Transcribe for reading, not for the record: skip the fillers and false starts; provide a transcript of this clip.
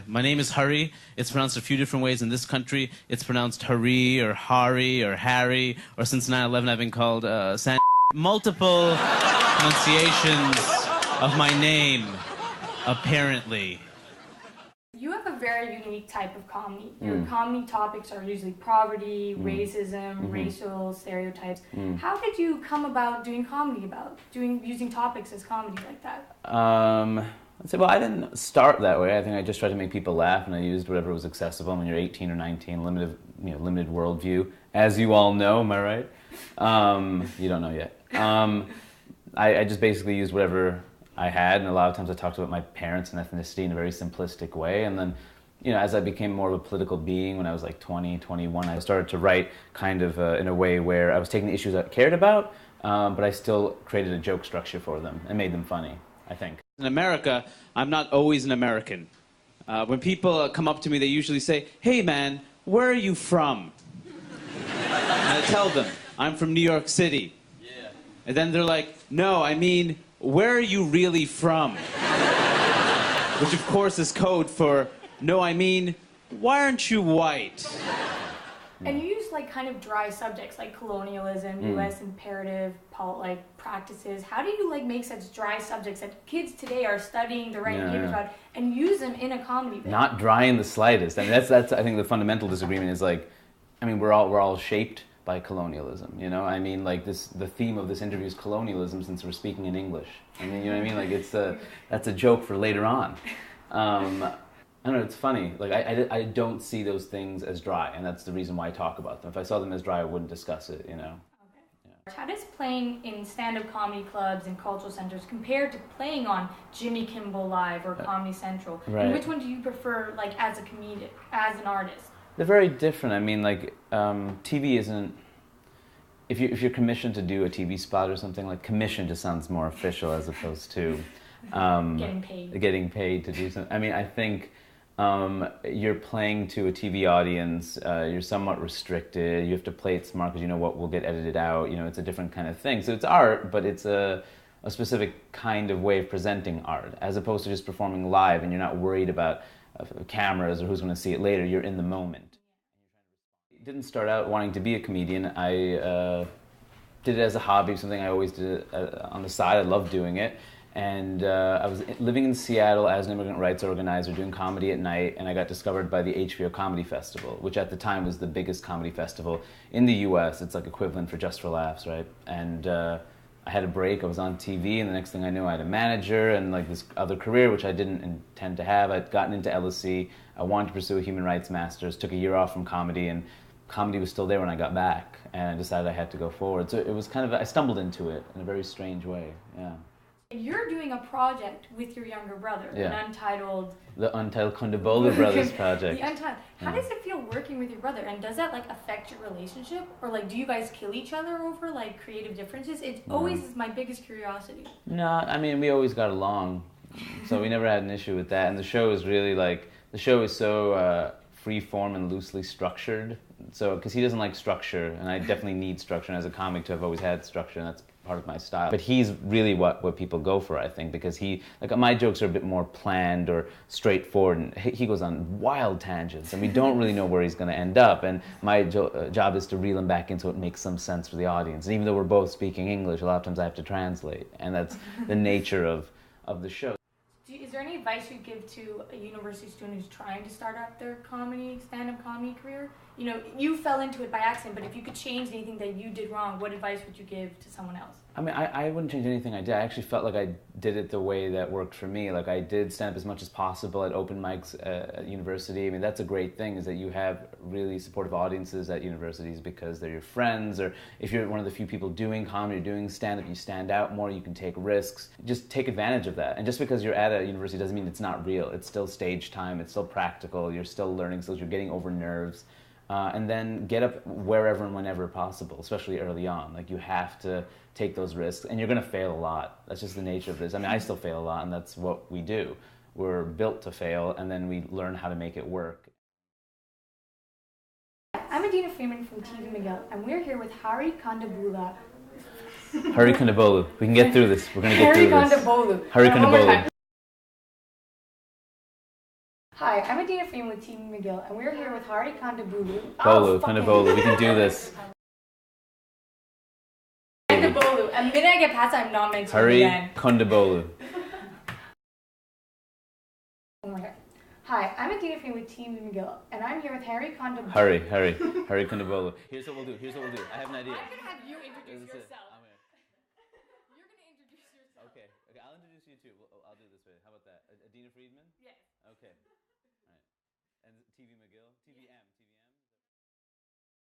My name is Hari. It's pronounced a few different ways in this country. It's pronounced Hari or Hari or Harry, or since 9/11 I've been called San. Multiple pronunciations of my name, apparently. You have a very unique type of comedy. Your comedy topics are usually poverty, racism, racial stereotypes. How did you come about doing comedy using topics as comedy like that? I'd say, well, I didn't start that way. I think I just tried to make people laugh, and I used whatever was accessible. When you're 18 or 19, limited worldview, as you all know. Am I right? You don't know yet. I just basically used whatever I had, and a lot of times I talked about my parents and ethnicity in a very simplistic way. And then, as I became more of a political being when I was like 20, 21, I started to write kind of in a way where I was taking the issues I cared about, but I still created a joke structure for them and made them funny, I think. In America, I'm not always an American. When people come up to me, they usually say, "Hey man, where are you from?" And I tell them, "I'm from New York City." Yeah. And then they're like, "No, I mean, where are you really from?" Which of course is code for, "No, I mean, why aren't you white?" And you use kind of dry subjects like colonialism, U.S. imperative, practices. How do you make such dry subjects that kids today are studying the right behaviors about and use them in a comedy bit? Not dry in the slightest. I mean, that's I think the fundamental disagreement is we're all shaped by colonialism, I mean, the theme of this interview is colonialism since we're speaking in English. I mean, you know what I mean? That's a joke for later on. I don't know, it's funny. I don't see those things as dry, and that's the reason why I talk about them. If I saw them as dry, I wouldn't discuss it, Okay. Yeah. How does playing in stand-up comedy clubs and cultural centers compare to playing on Jimmy Kimmel Live or Comedy Central? Right. And which one do you prefer, as a comedic, as an artist? They're very different. I mean, TV isn't... If you're commissioned to do a TV spot or something, commission just sounds more official as opposed to... Getting paid to do something. I mean, I think... you're playing to a TV audience, you're somewhat restricted, you have to play it smart because you know what will get edited out, it's a different kind of thing. So it's art, but it's a specific kind of way of presenting art, as opposed to just performing live and you're not worried about cameras or who's going to see it later, you're in the moment. I didn't start out wanting to be a comedian, I did it as a hobby, something I always did on the side, I loved doing it. And I was living in Seattle as an immigrant rights organizer, doing comedy at night, and I got discovered by the HBO Comedy Festival, which at the time was the biggest comedy festival in the US. It's equivalent for Just for Laughs, right? And I had a break, I was on TV, and the next thing I knew I had a manager and this other career, which I didn't intend to have. I'd gotten into LSE, I wanted to pursue a human rights master's, took a year off from comedy, and comedy was still there when I got back, and I decided I had to go forward. So it was I stumbled into it in a very strange way, yeah. You're doing a project with your younger brother, The Untitled Kondabolu Brothers project. The Untitled. How does it feel working with your brother? And does that affect your relationship? Or do you guys kill each other over creative differences? It's always my biggest curiosity. No, I mean, we always got along, so we never had an issue with that. And the show is really the show is so free form and loosely structured. So, because he doesn't like structure, and I definitely need structure. And as a comic, I've always had structure, and that's part of my style. But he's really what people go for, I think, because my jokes are a bit more planned or straightforward, and he goes on wild tangents, and we don't really know where he's going to end up. And my job is to reel him back in so it makes some sense for the audience. And even though we're both speaking English, a lot of times I have to translate, and that's the nature of the show. Is there any advice you'd give to a university student who's trying to start up their stand-up comedy career? You fell into it by accident, but if you could change anything that you did wrong, what advice would you give to someone else? I mean, I wouldn't change anything I did. I actually felt like I did it the way that worked for me. I did stand up as much as possible at open mics at university. I mean, that's a great thing, is that you have really supportive audiences at universities because they're your friends, or if you're one of the few people doing comedy or doing stand-up, you stand out more, you can take risks. Just take advantage of that. And just because you're at a university doesn't mean it's not real. It's still stage time, it's still practical, you're still learning skills, you're getting over nerves. And then get up wherever and whenever possible, especially early on. You have to take those risks, and you're going to fail a lot. That's just the nature of this. I mean, I still fail a lot, and that's what we do. We're built to fail, and then we learn how to make it work. I'm Adina Freeman from TV Miguel, and we're here with Hari Kondabolu. Hari Kondabolu. We can get through this. We're going to get through this. Hari Kondabolu. Hari Kondabolu. Hi, I'm Adina Freeman with TV McGill, and we're here with Hari Kondabolu. Bolu, Kondabolu, we can do this. Kondabolu. And the minute I get past that, I'm not meant to Hari again. Kondabolu. Oh my god. Hi, I'm Adina Freeman with TV McGill, and I'm here with Hari Kondabolu. Hari Kondabolu. Here's what we'll do. I have an idea. I'm gonna have you introduce yourself. You're gonna introduce yourself. Okay, I'll introduce you too. I'll do it this way. How about that? Adina Friedman? Yes. Okay. All right. And TV McGill? TVM.